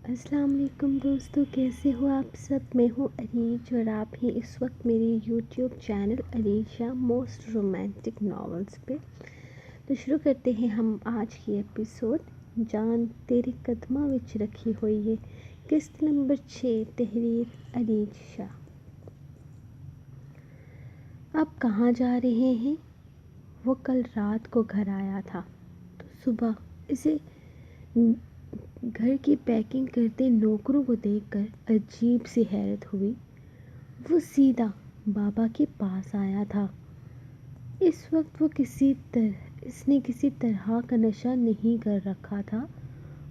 السلام علیکم دوستو، کیسے ہو آپ سب؟ میں ہوں عریج اور آپ ہیں اس وقت میرے YouTube channel Areeja most romantic novels پہ۔ تو شروع کرتے ہیں ہم آج کی ایپیسوڈ جان تیرے قدماں وچ رکھی ہوئی ہے، قسط نمبر 6، تحریر عریج شاہ۔ آپ کہاں جا رہے ہیں؟ وہ کل رات کو گھر آیا تھا تو صبح اسے گھر کی پیکنگ کرتے نوکروں کو دیکھ کر عجیب سی حیرت ہوئی۔ وہ سیدھا بابا کے پاس آیا تھا۔ اس وقت اس نے کسی طرح کا نشہ نہیں کر رکھا تھا،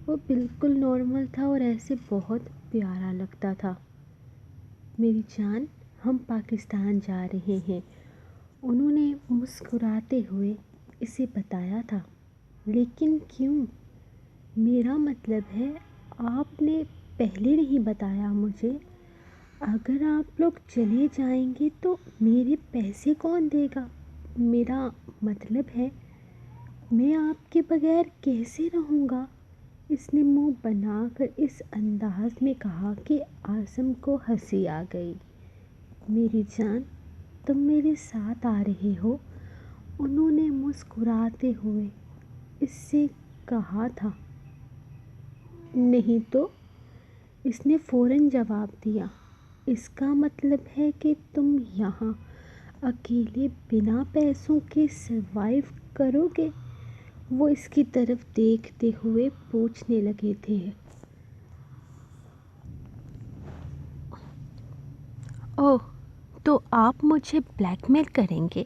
وہ بالکل نارمل تھا اور ایسے بہت پیارا لگتا تھا۔ میری جان، ہم پاکستان جا رہے ہیں، انہوں نے مسکراتے ہوئے اسے بتایا تھا۔ لیکن کیوں؟ میرا مطلب ہے آپ نے پہلے نہیں بتایا مجھے۔ اگر آپ لوگ چلے جائیں گے تو میرے پیسے کون دے گا؟ میرا مطلب ہے میں آپ کے بغیر کیسے رہوں گا؟ اس نے منہ بنا کر اس انداز میں کہا کہ عاصم کو ہنسی آ گئی۔ میری جان، تم میرے ساتھ آ رہے ہو؟ انہوں نے مسکراتے ہوئے اس سے کہا تھا۔ نہیں تو، اس نے فوراً جواب دیا۔ اس کا مطلب ہے کہ تم یہاں اکیلے بنا پیسوں کے سروائیو کرو گے؟ وہ اس کی طرف دیکھتے ہوئے پوچھنے لگے تھے۔ اوہ، تو آپ مجھے بلیک میل کریں گے؟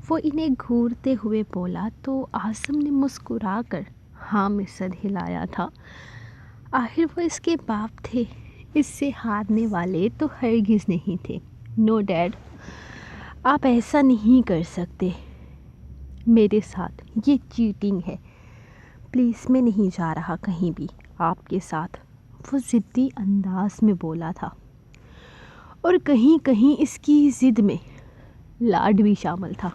وہ انہیں گھورتے ہوئے بولا تو عاصم نے مسکرا کر ہاں میں سر ہلایا تھا۔ آخر وہ اس کے باپ تھے، اس سے ہارنے والے تو ہرگز نہیں تھے۔ نو ڈیڈ، آپ ایسا نہیں کر سکتے میرے ساتھ، یہ چیٹنگ ہے۔ پلیز، میں نہیں جا رہا کہیں بھی آپ کے ساتھ، وہ ضدی انداز میں بولا تھا، اور کہیں کہیں اس کی ضد میں لاڈ بھی شامل تھا۔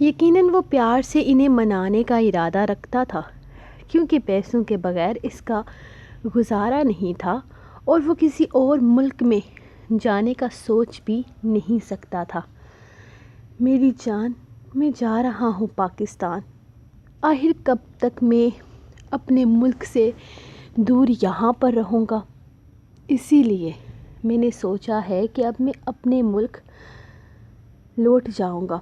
یقیناً وہ پیار سے انہیں منانے کا ارادہ رکھتا تھا، کیونکہ پیسوں کے بغیر اس کا گزارا نہیں تھا اور وہ کسی اور ملک میں جانے کا سوچ بھی نہیں سکتا تھا۔ میری جان، میں جا رہا ہوں پاکستان۔ آخر کب تک میں اپنے ملک سے دور یہاں پر رہوں گا؟ اسی لیے میں نے سوچا ہے کہ اب میں اپنے ملک لوٹ جاؤں گا،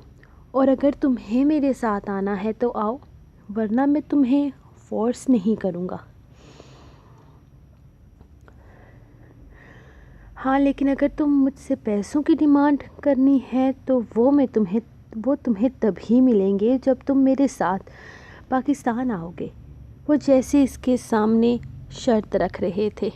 اور اگر تمہیں میرے ساتھ آنا ہے تو آؤ، ورنہ میں تمہیں فورس نہیں کروں گا۔ ہاں، لیکن اگر تم مجھ سے پیسوں کی ڈیمانڈ کرنی ہے تو وہ تمہیں تبھی ملیں گے جب تم میرے ساتھ پاکستان آؤ گے۔ وہ جیسے اس کے سامنے شرط رکھ رہے تھے۔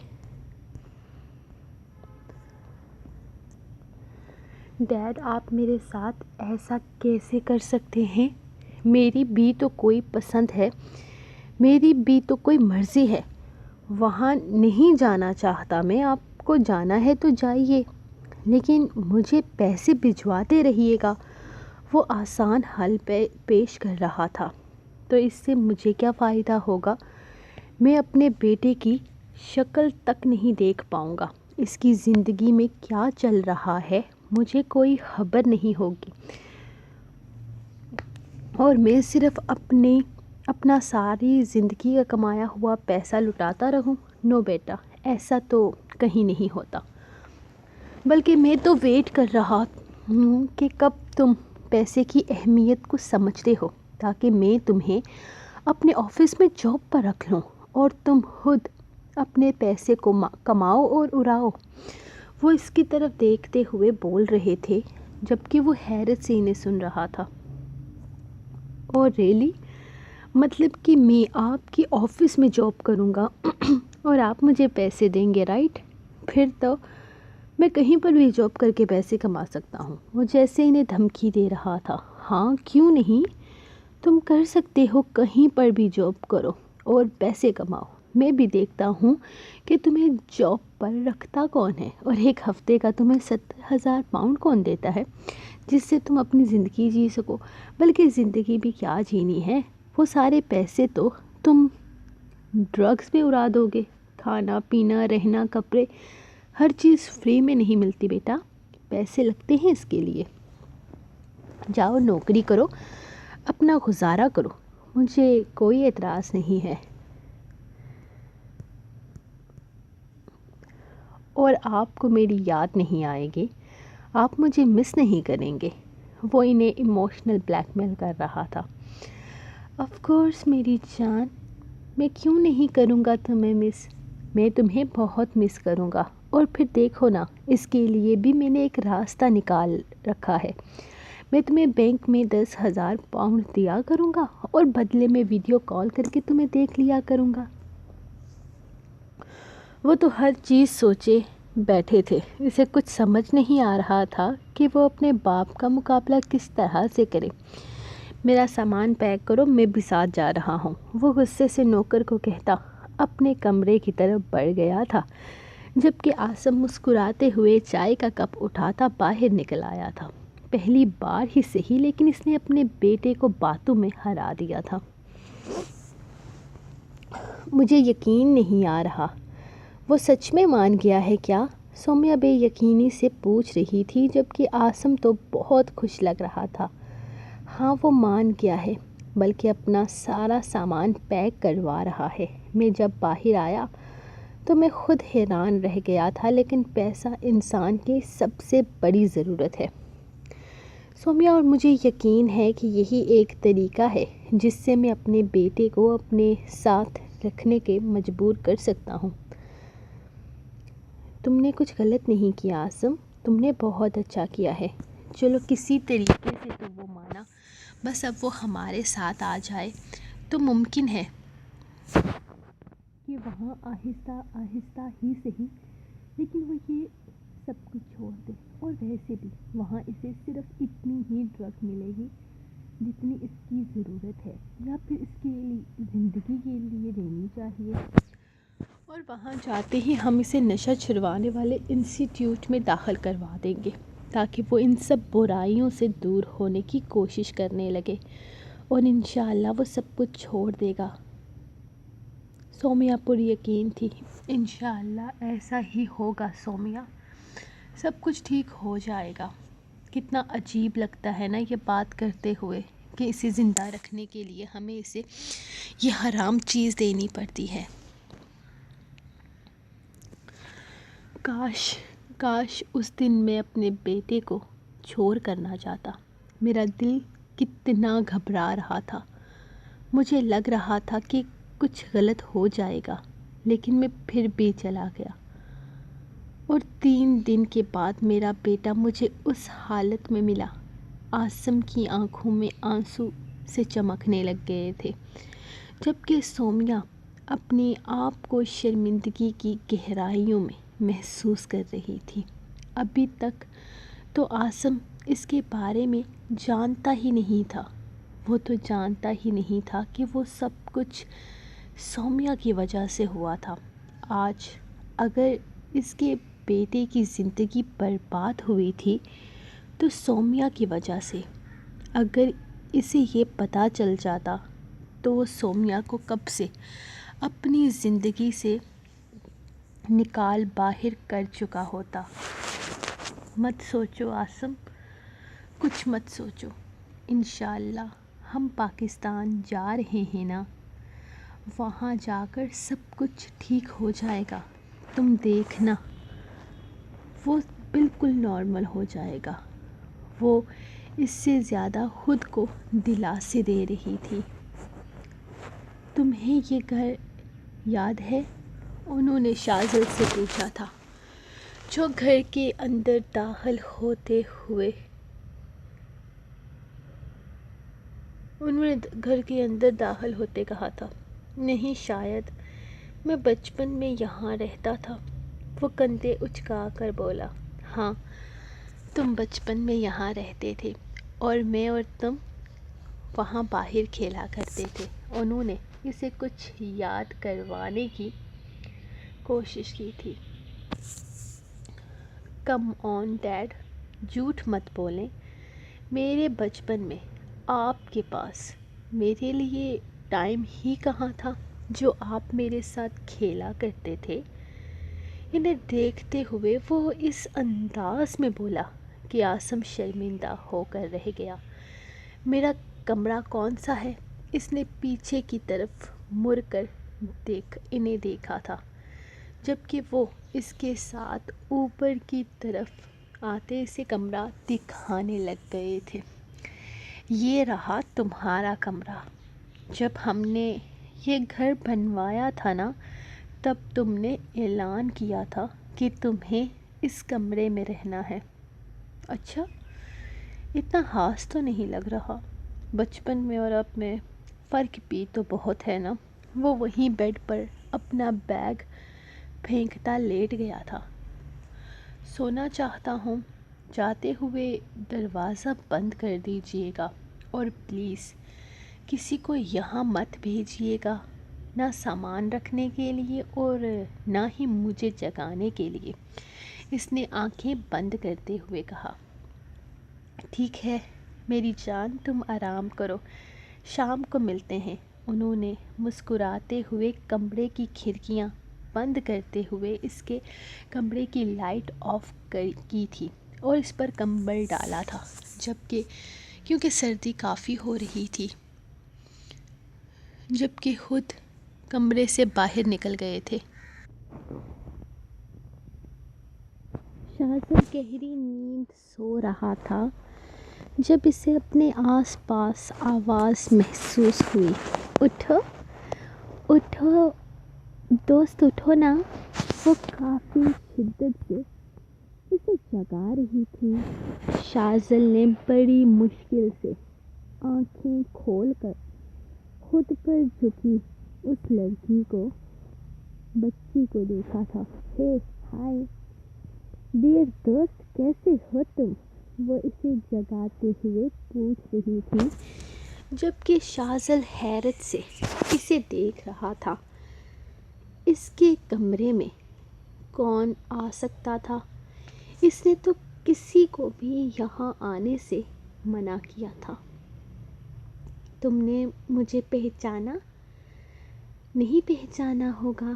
ڈیڈ، آپ میرے ساتھ ایسا کیسے کر سکتے ہیں؟ میری بھی تو کوئی پسند ہے، میری بھی تو کوئی مرضی ہے۔ وہاں نہیں جانا چاہتا میں، آپ کو جانا ہے تو جائیے، لیکن مجھے پیسے بھجواتے رہیے گا۔ وہ آسان حل پیش کر رہا تھا۔ تو اس سے مجھے کیا فائدہ ہوگا؟ میں اپنے بیٹے کی شکل تک نہیں دیکھ پاؤں گا، اس کی زندگی میں کیا چل رہا ہے مجھے کوئی خبر نہیں ہوگی، اور میں صرف اپنا ساری زندگی کا کمایا ہوا پیسہ لٹاتا رہوں۔ نو بیٹا، ایسا تو کہیں نہیں ہوتا، بلکہ میں تو ویٹ کر رہا ہوں کہ کب تم پیسے کی اہمیت کو سمجھتے ہو، تاکہ میں تمہیں اپنے آفس میں جاب پر رکھ لوں اور تم خود اپنے پیسے کو کماؤ اور اڑاؤ۔ وہ اس کی طرف دیکھتے ہوئے بول رہے تھے، جبکہ وہ حیرت سے انہیں سن رہا تھا۔ اور ریلی، مطلب کہ میں آپ کی آفس میں جاب کروں گا اور آپ مجھے پیسے دیں گے، رائٹ؟ پھر تو میں کہیں پر بھی جاب کر کے پیسے کما سکتا ہوں۔ وہ جیسے انہیں دھمکی دے رہا تھا۔ ہاں، کیوں نہیں؟ تم کر سکتے ہو، کہیں پر بھی جاب کرو اور پیسے کماؤ۔ میں بھی دیکھتا ہوں کہ تمہیں جاب پر رکھتا کون ہے، اور ایک ہفتے کا تمہیں 70,000 پاؤنڈ کون دیتا ہے، جس سے تم اپنی زندگی جی سکو۔ بلکہ زندگی بھی کیا جینی ہے، وہ سارے پیسے تو تم ڈرگس بھی اڑا دو گے؟ کھانا پینا رہنا کپڑے ہر چیز فری میں نہیں ملتی بیٹا، پیسے لگتے ہیں اس کے لیے۔ جاؤ نوکری کرو، اپنا گزارا کرو، مجھے کوئی اعتراض نہیں ہے۔ اور آپ کو میری یاد نہیں آئے گی، آپ مجھے مس نہیں کریں گے۔ وہ انہیں ایموشنل بلیک میل کر رہا تھا۔ آف کورس میری جان، میں کیوں نہیں کروں گا تمہیں مس، میں تمہیں بہت مس کروں گا۔ اور پھر دیکھو نا، اس کے لیے بھی میں نے ایک راستہ نکال رکھا ہے۔ میں تمہیں بینک میں 10,000 پاؤنڈ دیا کروں گا اور بدلے میں ویڈیو کال کر کے تمہیں دیکھ لیا کروں گا۔ وہ تو ہر چیز سوچے بیٹھے تھے، اسے کچھ سمجھ نہیں آ رہا تھا کہ وہ اپنے باپ کا مقابلہ کس طرح سے کرے۔ میرا سامان پیک کرو، میں بھی ساتھ جا رہا ہوں، وہ غصے سے نوکر کو کہتا اپنے کمرے کی طرف بڑھ گیا تھا، جبکہ عاصم مسکراتے ہوئے چائے کا کپ اٹھاتا باہر نکل آیا تھا۔ پہلی بار ہی صحیح، لیکن اس نے اپنے بیٹے کو باتوں میں ہرا دیا تھا۔ مجھے یقین نہیں آ رہا، وہ سچ میں مان گیا ہے کیا؟ سومیا بے یقینی سے پوچھ رہی تھی، جبکہ عاصم تو بہت خوش لگ رہا تھا۔ ہاں وہ مان گیا ہے، بلکہ اپنا سارا سامان پیک کروا رہا ہے۔ میں جب باہر آیا تو میں خود حیران رہ گیا تھا، لیکن پیسہ انسان کی سب سے بڑی ضرورت ہے سومیا، اور مجھے یقین ہے کہ یہی ایک طریقہ ہے جس سے میں اپنے بیٹے کو اپنے ساتھ رکھنے کے مجبور کر سکتا ہوں۔ تم نے کچھ غلط نہیں کیا عاصم، تم نے بہت اچھا کیا ہے۔ چلو کسی طریقے سے تو وہ مانا، بس اب وہ ہمارے ساتھ آ جائے تو ممکن ہے کہ وہاں آہستہ آہستہ ہی صحیح، لیکن وہ یہ سب کچھ چھوڑ دے، اور ویسے بھی وہاں اسے صرف اتنی ہی ڈرگ ملے گی جتنی اس کی ضرورت ہے، یا پھر اس کی زندگی کے لیے دینی چاہیے۔ اور وہاں جاتے ہی ہم اسے نشہ چھڑوانے والے انسٹیٹیوٹ میں داخل کروا دیں گے، تاکہ وہ ان سب برائیوں سے دور ہونے کی کوشش کرنے لگے، اور انشاءاللہ وہ سب کچھ چھوڑ دے گا۔ سومیا پر یقین تھی، انشاءاللہ ایسا ہی ہوگا سومیا، سب کچھ ٹھیک ہو جائے گا۔ کتنا عجیب لگتا ہے نا یہ بات کرتے ہوئے کہ اسے زندہ رکھنے کے لیے ہمیں اسے یہ حرام چیز دینی پڑتی ہے۔ کاش اس دن میں اپنے بیٹے کو چھوڑ کرنا چاہتا۔ میرا دل کتنا گھبرا رہا تھا، مجھے لگ رہا تھا کہ کچھ غلط ہو جائے گا، لیکن میں پھر بھی چلا گیا۔ اور 3 دن کے بعد میرا بیٹا مجھے اس حالت میں ملا۔ عاصم کی آنکھوں میں آنسو سے چمکنے لگ گئے تھے، جبکہ سومیا اپنے آپ کو شرمندگی کی گہرائیوں میں محسوس کر رہی تھی۔ ابھی تک تو عاصم اس کے بارے میں جانتا ہی نہیں تھا، وہ تو جانتا ہی نہیں تھا کہ وہ سب کچھ سومیا کی وجہ سے ہوا تھا۔ آج اگر اس کے بیٹے کی زندگی برباد ہوئی تھی تو سومیا کی وجہ سے۔ اگر اسے یہ پتہ چل جاتا تو وہ سومیا کو کب سے اپنی زندگی سے نکال باہر کر چکا ہوتا۔ مت سوچو عاصم، کچھ مت سوچو، انشاءاللہ ہم پاکستان جا رہے ہیں نا، وہاں جا کر سب کچھ ٹھیک ہو جائے گا، تم دیکھنا، وہ بالکل نارمل ہو جائے گا۔ وہ اس سے زیادہ خود کو دلاسے دے رہی تھی۔ تمہیں یہ گھر یاد ہے؟ انہوں نے شاذل سے پوچھا تھا، جو گھر کے اندر داخل ہوتے ہوئے انہوں نے گھر کے اندر داخل ہوتے کہا تھا۔ نہیں شاید، میں بچپن میں یہاں رہتا تھا، وہ کندھے اچکا کر بولا۔ ہاں تم بچپن میں یہاں رہتے تھے، اور میں اور تم وہاں باہر کھیلا کرتے تھے۔ انہوں نے اسے کچھ یاد کروانے کی کوشش کی تھی۔ کم آن ڈیڈ، جھوٹ مت بولیں، میرے بچپن میں آپ کے پاس میرے لیے ٹائم ہی کہاں تھا جو آپ میرے ساتھ کھیلا کرتے تھے؟ انہیں دیکھتے ہوئے وہ اس انداز میں بولا کہ عاصم شرمندہ ہو کر رہ گیا۔ میرا کمرہ کون سا ہے؟ اس نے پیچھے کی طرف مڑ کر انہیں دیکھا تھا، جبکہ وہ اس کے ساتھ اوپر کی طرف آتے سے کمرہ دکھانے لگ گئے تھے۔ یہ رہا تمہارا کمرہ۔ جب ہم نے یہ گھر بنوایا تھا نا، تب تم نے اعلان کیا تھا کہ تمہیں اس کمرے میں رہنا ہے۔ اچھا، اتنا خاص تو نہیں لگ رہا۔ بچپن میں اور اب میں فرق بھی تو بہت ہے نا۔ وہ وہیں بیڈ پر اپنا بیگ پھینکتا لیٹ گیا تھا۔ سونا چاہتا ہوں۔ جاتے ہوئے دروازہ بند کر دیجیے گا، اور پلیز کسی کو یہاں مت بھیجیے گا، نہ سامان رکھنے کے لیے اور نہ ہی مجھے جگانے کے لیے۔ اس نے آنکھیں بند کرتے ہوئے کہا۔ ٹھیک ہے میری جان، تم آرام کرو، شام کو ملتے ہیں۔ انہوں نے مسکراتے ہوئے کمرے کی کھڑکیاں بند کرتے ہوئے اس کے کمرے کی لائٹ آف کی تھی اور اس پر کمبل ڈالا تھا، کیونکہ سردی کافی ہو رہی تھی، جبکہ خود کمرے سے باہر نکل گئے تھے۔ شاذل گہری نیند سو رہا تھا جب اسے اپنے آس پاس آواز محسوس ہوئی۔ اٹھو اٹھو دوست، اٹھو نا۔ وہ کافی شدت سے اسے جگا رہی تھی۔ شاذل نے بڑی مشکل سے آنکھیں کھول کر خود پر جھکی اس بچی کو دیکھا تھا۔ ہے ہائے ڈیئر دوست، کیسے ہو تم؟ وہ اسے جگاتے ہوئے پوچھ رہی تھی، جبکہ شاذل حیرت سے اسے دیکھ رہا تھا۔ اس کے کمرے میں کون آ سکتا تھا؟ اس نے تو کسی کو بھی یہاں آنے سے منع کیا تھا۔ تم نے مجھے پہچانا؟ نہیں پہچانا ہوگا،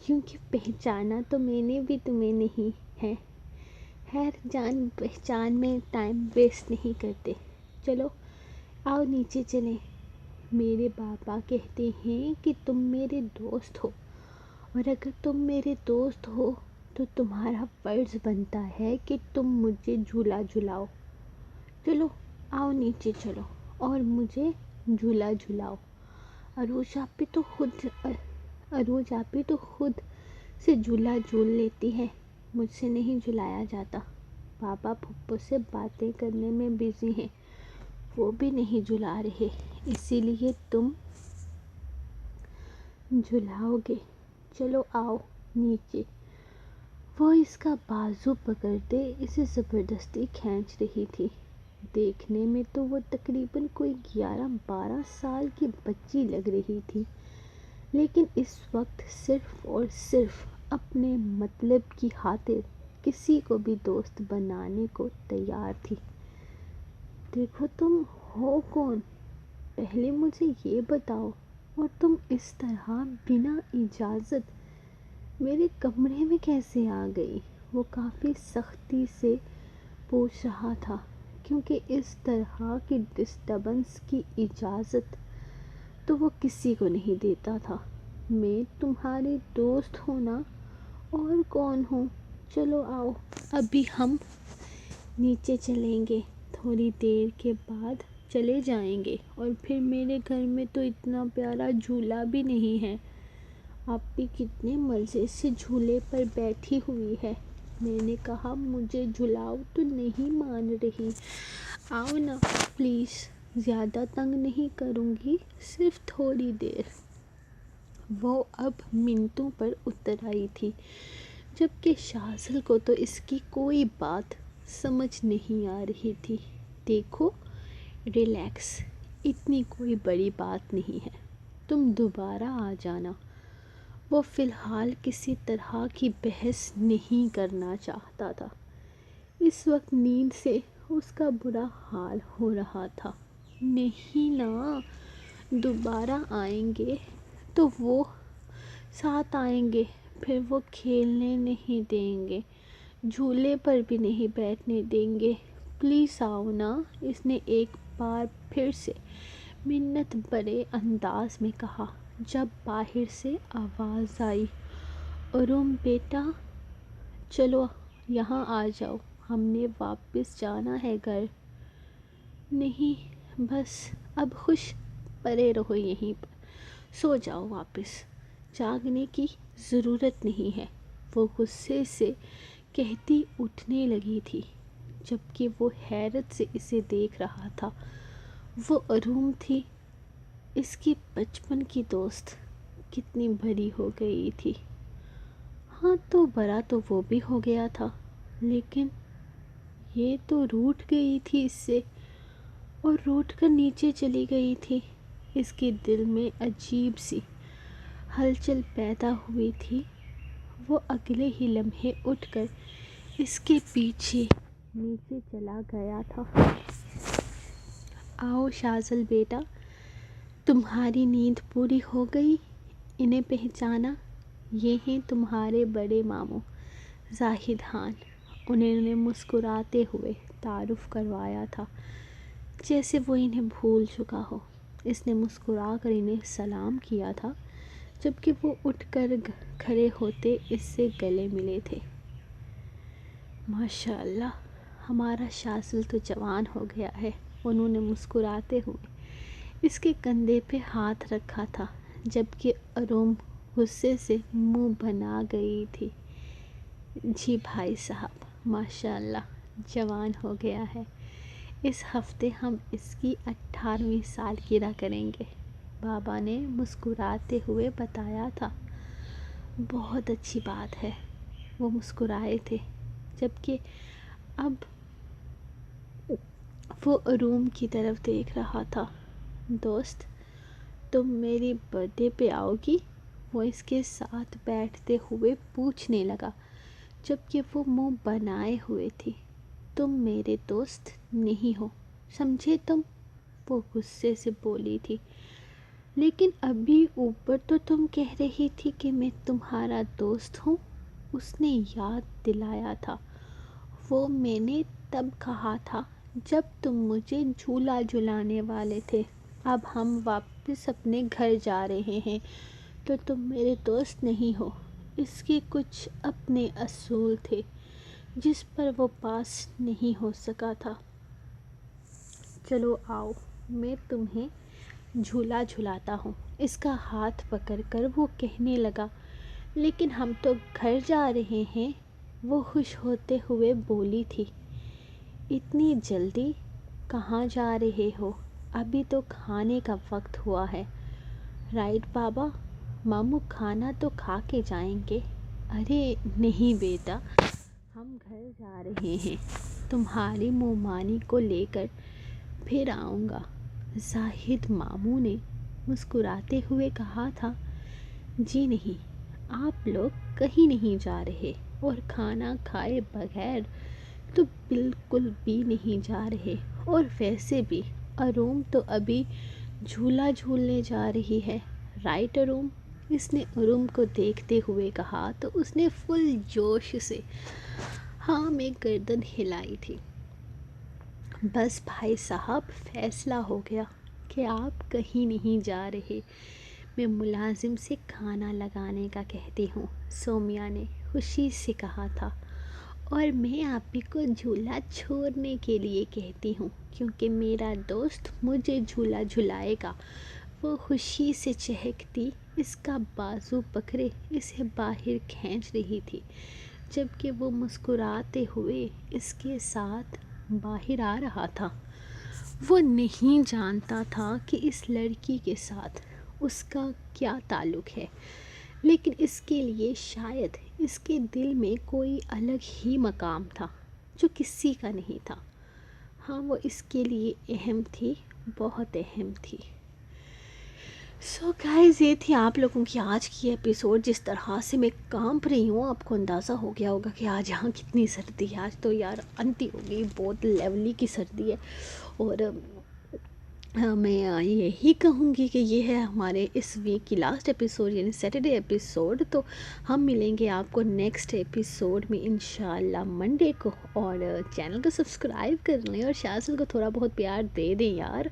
کیونکہ پہچانا تو میں نے بھی تمہیں نہیں ہے۔ خیر، جان پہچان میں ٹائم ویسٹ نہیں کرتے، چلو آؤ نیچے چلیں۔ میرے بابا کہتے ہیں کہ تم میرے دوست ہو، اور اگر تم میرے دوست ہو تو تمہارا فرض بنتا ہے کہ تم مجھے جھولا جھلاؤ۔ چلو آؤ نیچے چلو اور مجھے جھولا جھلاؤ۔ عروج آپی تو خود سے جھولا جھول لیتی ہے، مجھ سے نہیں جھلایا جاتا۔ بابا پھپھو سے باتیں کرنے میں بزی ہیں، وہ بھی نہیں جھلا رہے، اسی لیے تم جھلاؤ گے۔ چلو آؤ نیچے۔ وہ اس کا بازو پکڑتے اسے زبردستی کھینچ رہی تھی۔ دیکھنے میں تو وہ تقریباً کوئی 11-12 سال کی بچی لگ رہی تھی، لیکن اس وقت صرف اور صرف اپنے مطلب کی خاطر کسی کو بھی دوست بنانے کو تیار تھی۔ دیکھو تم ہو کون؟ پہلے مجھے یہ بتاؤ، اور تم اس طرح بنا اجازت میرے کمرے میں کیسے آ گئی؟ وہ کافی سختی سے پوچھ رہا تھا، کیونکہ اس طرح کی ڈسٹربنس کی اجازت تو وہ کسی کو نہیں دیتا تھا۔ میں تمہاری دوست ہوں نا، اور کون ہوں؟ چلو آؤ، ابھی ہم نیچے چلیں گے، تھوڑی دیر کے بعد چلے جائیں گے، اور پھر میرے گھر میں تو اتنا پیارا جھولا بھی نہیں ہے۔ اب بھی کتنے مزے سے جھولے پر بیٹھی ہوئی ہے۔ میں نے کہا مجھے جھلاؤ تو نہیں مان رہی۔ آؤ نا پلیز، زیادہ تنگ نہیں کروں گی، صرف تھوڑی دیر۔ وہ اب منتوں پر اتر آئی تھی، جبکہ شاذل کو تو اس کی کوئی بات سمجھ نہیں آ رہی تھی۔ دیکھو ریلیکس، اتنی کوئی بڑی بات نہیں ہے، تم دوبارہ آ جانا۔ وہ فی الحال کسی طرح کی بحث نہیں کرنا چاہتا تھا، اس وقت نیند سے اس کا برا حال ہو رہا تھا۔ نہیں نا، دوبارہ آئیں گے تو وہ ساتھ آئیں گے، پھر وہ کھیلنے نہیں دیں گے، جھولے پر بھی نہیں بیٹھنے دیں گے، پلیز آؤ نا، اس نے ایک بار پھر سے منت بھرے انداز میں کہا۔ جب باہر سے آواز آئی، اروم بیٹا چلو یہاں آ جاؤ، ہم نے واپس جانا ہے گھر۔ نہیں بس اب خوش پڑے رہو یہیں پر، سو جاؤ، واپس جاگنے کی ضرورت نہیں ہے، وہ غصے سے کہتی اٹھنے لگی تھی، جبکہ وہ حیرت سے اسے دیکھ رہا تھا۔ وہ اروم تھی، اس کی بچپن کی دوست، کتنی بڑی ہو گئی تھی۔ ہاں تو بڑا تو وہ بھی ہو گیا تھا، لیکن یہ تو روٹھ گئی تھی اس سے، اور روٹھ کر نیچے چلی گئی تھی۔ اس کے دل میں عجیب سی ہلچل پیدا ہوئی تھی۔ وہ اگلے ہی لمحے اٹھ کر اس کے پیچھے نیچے چلا گیا تھا۔ آؤ شازل بیٹا، تمہاری نیند پوری ہو گئی، انہیں پہچانا؟ یہ ہیں تمہارے بڑے ماموں زاہد خان۔ انہوں نے مسکراتے ہوئے تعارف کروایا تھا، جیسے وہ انہیں بھول چکا ہو۔ اس نے مسکرا کر انہیں سلام کیا تھا، جبکہ وہ اٹھ کر کھڑے ہوتے اس سے گلے ملے تھے۔ ماشاء اللہ، ہمارا شازل تو جوان ہو گیا ہے، انہوں نے مسکراتے ہوئے اس کے کندھے پہ ہاتھ رکھا تھا، جبکہ اروم غصے سے منہ بنا گئی تھی۔ جی بھائی صاحب، ماشاء اللہ جوان ہو گیا ہے، اس ہفتے ہم اس کی 18ویں سالگرہ کریں گے، بابا نے مسکراتے ہوئے بتایا تھا۔ بہت اچھی بات ہے، وہ مسکرائے تھے، جبکہ اب وہ اروم کی طرف دیکھ رہا تھا۔ دوست، تم میری برتھ ڈے پہ آؤ گی؟ وہ اس کے ساتھ بیٹھتے ہوئے پوچھنے لگا، جبکہ وہ منہ بنائے ہوئے تھی۔ تم میرے دوست نہیں ہو، سمجھے تم؟ وہ غصے سے بولی تھی۔ لیکن ابھی اوپر تو تم کہہ رہی تھی کہ میں تمہارا دوست ہوں، اس نے یاد دلایا تھا۔ وہ میں نے تب کہا تھا جب تم مجھے جھولا جھلانے والے تھے، اب ہم واپس اپنے گھر جا رہے ہیں تو تم میرے دوست نہیں ہو۔ اس کے کچھ اپنے اصول تھے جس پر وہ پاس نہیں ہو سکا تھا۔ چلو آؤ، میں تمہیں جھولا جھلاتا ہوں، اس کا ہاتھ پکڑ کر وہ کہنے لگا۔ لیکن ہم تو گھر جا رہے ہیں، وہ خوش ہوتے ہوئے بولی تھی۔ اتنی جلدی کہاں جا رہے ہو؟ ابھی تو کھانے کا وقت ہوا ہے۔ رائٹ بابا، ماموں کھانا تو کھا کے جائیں گے۔ ارے نہیں بیٹا، ہم گھر جا رہے ہیں، تمہاری مومانی کو لے کر پھر آؤں گا، زاہد ماموں نے مسکراتے ہوئے کہا تھا۔ جی نہیں، آپ لوگ کہیں نہیں جا رہے، اور کھانا کھائے بغیر تو بالکل بھی نہیں جا رہے، اور ویسے بھی اروم تو ابھی جھولا جھولنے جا رہی ہے، رائٹ اروم؟ اس نے اروم کو دیکھتے ہوئے کہا تو اس نے فل جوش سے ہاں میں گردن ہلائی تھی۔ بس بھائی صاحب، فیصلہ ہو گیا کہ آپ کہیں نہیں جا رہے، میں ملازم سے کھانا لگانے کا کہتی ہوں، سومیا نے خوشی سے کہا تھا، اور میں آپ ہی کو جھولا چھوڑنے کے لیے کہتی ہوں کیونکہ میرا دوست مجھے جھولا جھلائے گا۔ وہ خوشی سے چہکتی اس کا بازو پکڑے اسے باہر کھینچ رہی تھی، جبکہ وہ مسکراتے ہوئے اس کے ساتھ باہر آ رہا تھا۔ وہ نہیں جانتا تھا کہ اس لڑکی کے ساتھ اس کا کیا تعلق ہے، لیکن اس کے لیے شاید اس کے دل میں کوئی الگ ہی مقام تھا جو کسی کا نہیں تھا۔ ہاں وہ اس کے لیے اہم تھی، بہت اہم تھی۔ سو گائز، یہ تھی آپ لوگوں کی آج کی ایپیسوڈ۔ جس طرح سے میں کانپ رہی ہوں، آپ کو اندازہ ہو گیا ہوگا کہ آج یہاں کتنی سردی ہے۔ آج تو یار انتی ہو گئی، بہت لیولی کی سردی ہے، اور میں یہی کہوں گی کہ یہ ہے ہمارے اس ویک کی لاسٹ ایپیسوڈ یعنی سیٹرڈے ایپیسوڈ. تو ہم ملیں گے آپ کو نیکسٹ ایپیسوڈ میں انشاءاللہ منڈے کو. اور چینل کو سبسکرائب کر لیں اور شاذل کو تھوڑا بہت پیار دے دیں یار،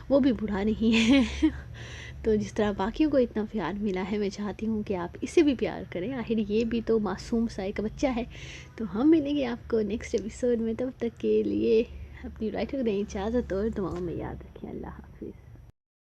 وہ بھی برا نہیں ہے. تو جس طرح باقیوں کو اتنا پیار ملا ہے، میں چاہتی ہوں کہ آپ اسے بھی پیار کریں، آخر یہ بھی تو معصوم سا ایک بچہ ہے. تو ہم ملیں گے آپ کو نیکسٹ ایپیسوڈ میں، تب تک کے لیے اپنی رائٹر کو دیں اجازت اور دعاؤں میں یاد رکھیں. اللہ حافظ.